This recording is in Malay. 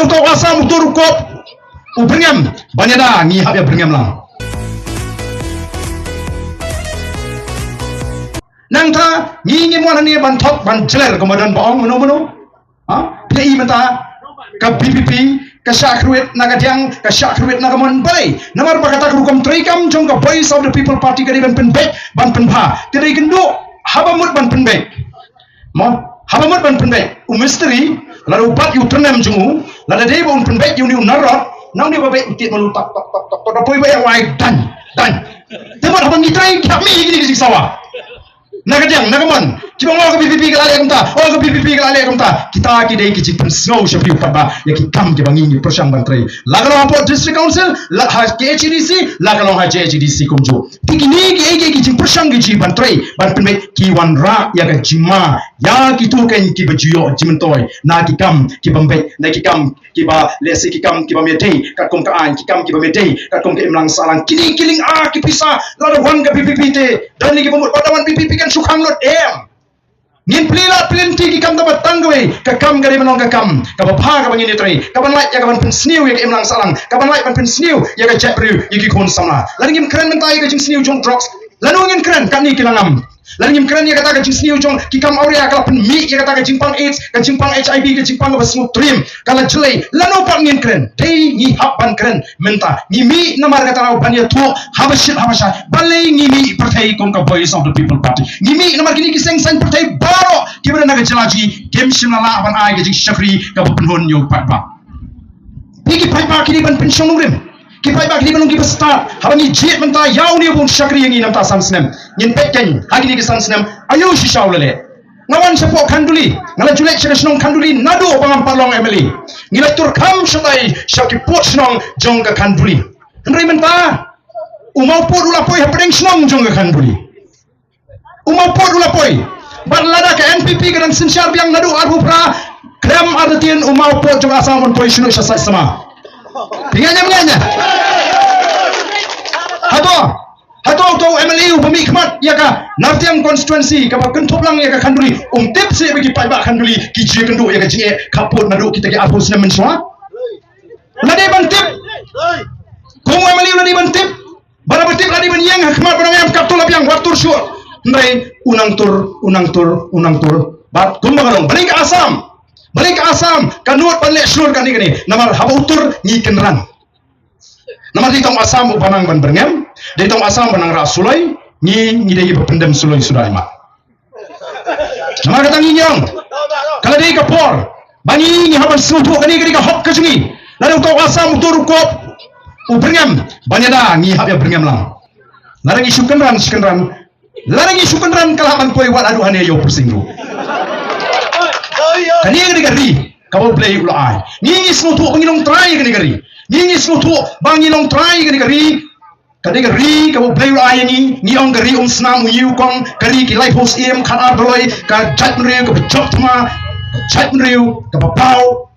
utau asam utur kop uberngam banyada ngi hab ya berngam lang nang tha ngi mon hani ban thok ban jeler kemudian baong meno ha pi menta ka BPP ka Syakruit nagadiang ka Syakruit nagamon balai namar pakata rukom trikam jong ka Voice of the People Party ka ban penbek ban penbha tidai kendo habamut ban penbek mo habamut ban penbek umisteri lalu upat yu ternem jungu lalu dei bon penbek yu ni unarot nang ni babek utit malu tak dapoi bayang wai dan tempat habang gitrai kami gini di sawah nagadiang nagamon cuma ke BPP ke lalai kumta ke BPP ke lalai kumta kita kidai ki cipun snow shapi upaba ya ki kam ke bangi persang bantrai lagalong po district council la ha KHDC lagalong ha JHDC kumjo tikini ki cipun persang ki bantrai ban penbe ki wan ra ya ka jima ya ki tu kan ki bajuyo jimentoy na ki kam ki bambe na ki kam ki ba lesi ki kam ki ba metei ka kom ka an ki kam ki ba metei ka kom ke imlang salang kini kiling ki pisa lalu wan ka BPP te dan ni ki pemut padawan BPP kan sukhang lot ngin plila plinti ki kam dapat tanggawe ka kam gari manong ka kam ka bapha ka bangini trai ka ban light ya ka ban pensniu ya ka imlang salang ka ban light ban pensniu ya ka jabru ya ki kon sama lan ngim kren mentai ka jing sniu jong drugs lan ngin kren kan ni kilangam lan ngim kren ya ka ta ka jing sniu jong ki kam aurea ka pen mi ya ka ta ka jing pang AIDS ka jing pang HIV ka jing pang ka basmu trim kala jelai lan opak ngin kren dei ni hap ban kren menta ni mi namar ka tarau ban ya tu habasha balai ni mi pertai kom ka Voice of the People Party ni mi namar kini ki seng sang pertai baro kibra naga jelaji game simnala ban ai ke Syakri ka penhon yo patba piki patba kini ban pension ngrim ki patba kini ban ki start habangi jet menta yaw ni bon Syakri yang inam ta sansnem nyin peken hagini ki sansnem ayo shishaulale ngawan sepo khanduli ngala julek senong khanduli nado bangam palong emily ngila turkam shatai syaki pot senong jong ka khanduli ndri menta umau pot ulapoi hapeng senong jong ka khanduli umau pot ulapoi barlada ke NPP ke dan sensyar biang nadu arhupra krem artian umau pot jong asam pon poi sinu syasai sama pinganya hato to MLA upami khmat ya ka Nartiang constituency ka kenthop lang ya ka khanduli tip se bagi pai ba khanduli ki je kendo ya ka je kapot nadu kita ke arhus na menswa lade bantip kung MLA lade bantip bara bantip lade ban yang khmat ban yang kaptol apiang watur syur ndai unang tur bat kumbagalong balik ke asam kanut panle syur kan ni namar habautur ni kenran namar ditong asam upanang ban berngam ditong asam banang rasulai ni dei pendem suloi sudah mak namar katang inyong kala dei kapor bangi ni haban sudu kan ni ka hok kajungi lalu utau asam utur kop uberngam banyada ni hab ya berngam lang larang isu kenran larang isu kenran kalaman koi wat aduh hane yo persingru kani gari kau play ulai ni snutu bangilong try gari ni snutu bangilong try gari kani gari kau play ulai ni ong gari snam yu kong gari ki life host em khan ardoi ka chat mriu ka chok thma chat mriu ka pau